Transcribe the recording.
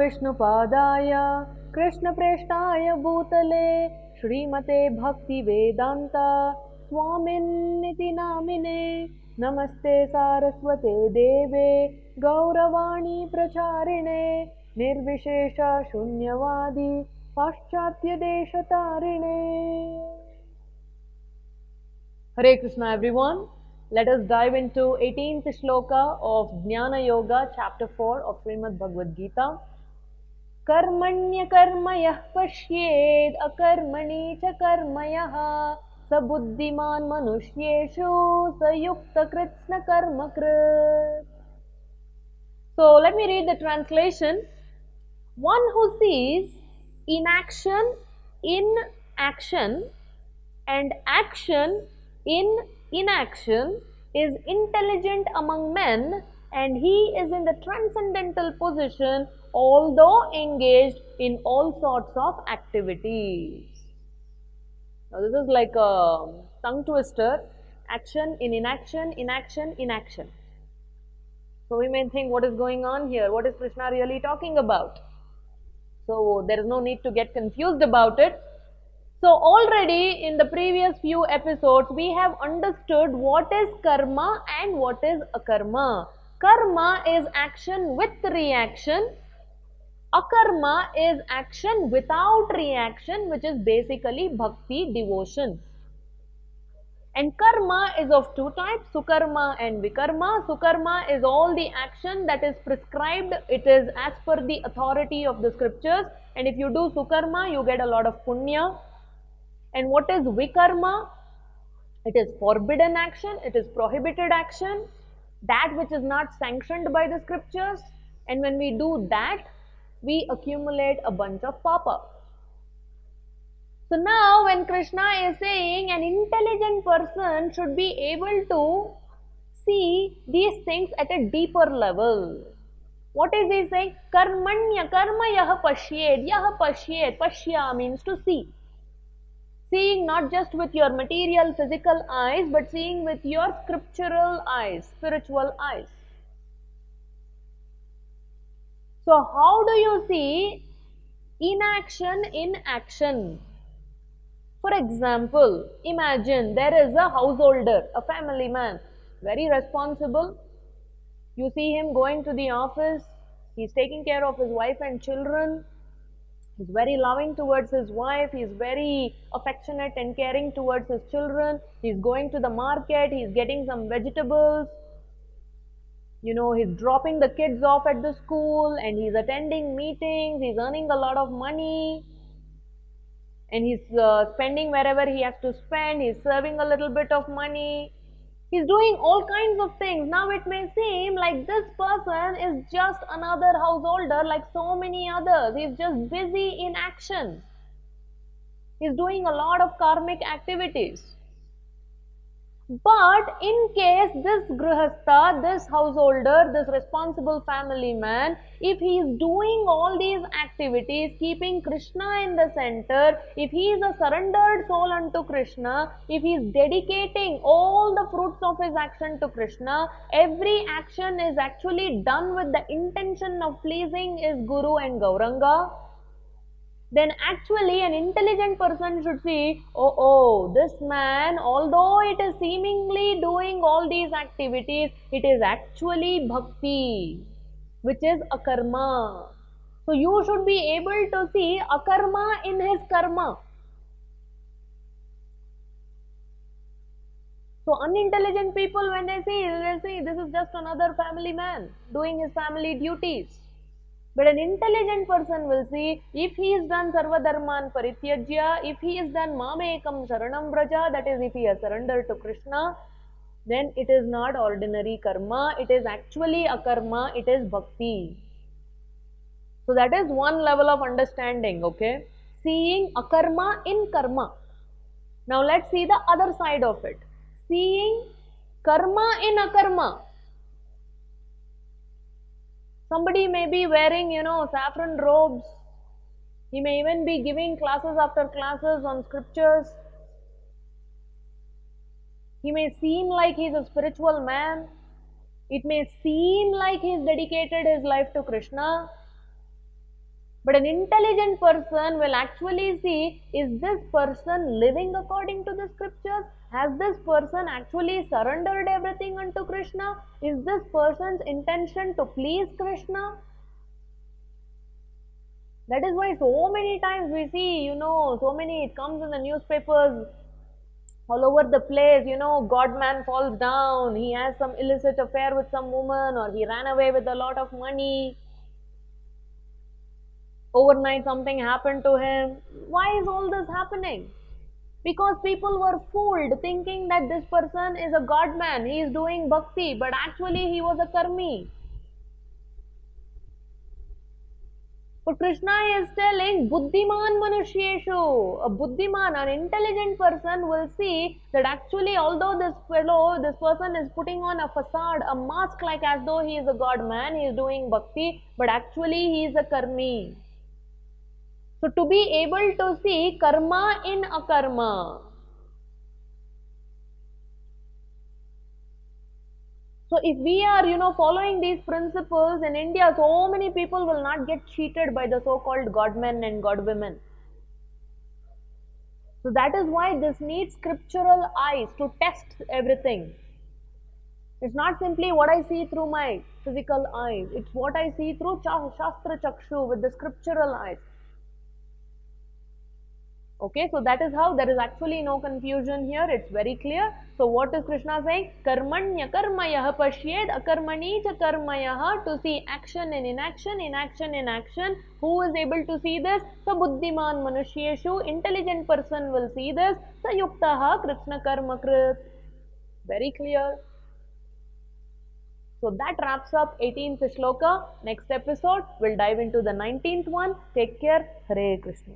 विष्णुपादाय कृष्णप्रेष्ठाय भूतले श्रीमते भक्तिवेदान्ता स्वामिन्निति नामिने नमस्ते सारस्वते देवे गौरवाणी प्रचारिणे निर्विशेष शून्यवादी पाश्चात्य देशतारिणे. Hare Krishna everyone. Let us dive into 18th shloka of Jnana Yoga chapter 4 of Srimad Bhagavad Gita. Karmanya karmayah pashyed akarmani cha karmayah sabuddhiman manushyeshu sayukta kritsna karmakrit. So let me read the translation. One who sees inaction in action and action in inaction is intelligent among men, and he is in the transcendental position although engaged in all sorts of activities. Now this is like a tongue twister. Action in inaction, inaction, inaction. So we may think, what is going on here? What is Krishna really talking about? So there is no need to get confused about it. So already in the previous few episodes, we have understood what is karma and what is akarma. Karma is action with reaction. Akarma is action without reaction, which is basically bhakti, devotion. And karma is of two types, sukarma and vikarma. Sukarma is all the action that is prescribed. It is as per the authority of the scriptures. And if you do sukarma, you get a lot of punya. And what is vikarma? It is forbidden action, it is prohibited action, that which is not sanctioned by the scriptures. And when we do that, we accumulate a bunch of papa. So now when Krishna is saying an intelligent person should be able to see these things at a deeper level. What is he saying? Karmanya karma yah pashyed. Yah pashyed. Pashya means to see. Seeing not just with your material physical eyes, but seeing with your scriptural eyes, spiritual eyes. So how do you see inaction in action? For example, imagine there is a householder, a family man, very responsible. You see him going to the office, he's taking care of his wife and children. He's very loving towards his wife, he's very affectionate and caring towards his children. He's going to the market, he's getting some vegetables. You know, he's dropping the kids off at the school and he's attending meetings, he's earning a lot of money. And he's spending wherever he has to spend, he's serving a little bit of money. He's doing all kinds of things. Now it may seem like this person is just another householder like so many others. He's just busy in action. He's doing a lot of karmic activities. But in case this grihastha, this householder, this responsible family man, if he is doing all these activities, keeping Krishna in the center, if he is a surrendered soul unto Krishna, if he is dedicating all the fruits of his action to Krishna, every action is actually done with the intention of pleasing his Guru and Gauranga, then actually an intelligent person should see, oh, this man, although it is seemingly doing all these activities, it is actually bhakti, which is akarma. So you should be able to see akarma in his karma. So unintelligent people, when they see, they'll say, this is just another family man doing his family duties. But an intelligent person will see, if he has done sarva dharman parityajya, if he has done mamekam sharanam vraja, that is if he has surrendered to Krishna, then it is not ordinary karma, it is actually akarma, it is bhakti. So that is one level of understanding, okay? Seeing akarma in karma. Now let's see the other side of it. Seeing karma in akarma. Somebody may be wearing, saffron robes. He may even be giving classes after classes on scriptures. He may seem like he's a spiritual man. It may seem like he's dedicated his life to Krishna. But an intelligent person will actually see, is this person living according to the scriptures? Has this person actually surrendered everything unto Krishna? Is this person's intention to please Krishna? That is why so many times we see, so many, it comes in the newspapers all over the place, God man falls down, he has some illicit affair with some woman, or he ran away with a lot of money. Overnight something happened to him. Why is all this happening? Because people were fooled thinking that this person is a God man, he is doing bhakti, but actually he was a karmi. So Krishna is telling Buddhiman Manushyeshu. A Buddhiman, an intelligent person will see that actually although this person is putting on a facade, a mask like as though he is a God man, he is doing bhakti, but actually he is a karmi. So to be able to see karma in akarma. So if we are, following these principles in India, so many people will not get cheated by the so-called godmen and godwomen. So that is why this needs scriptural eyes to test everything. It's not simply what I see through my physical eyes. It's what I see through Shastra Chakshu with the scriptural eyes. Okay, so that is how there is actually no confusion here. It's very clear. So what is Krishna saying? Karmanya karmayah pashyed akarmani cha karmayah, to see action and inaction, inaction in action. Who is able to see this? Sa buddhiman manushyeshu, intelligent person will see this. Sa yuktaha krishna karma krit. Very clear. So that wraps up 18th shloka. Next episode, we'll dive into the 19th one. Take care. Hare Krishna.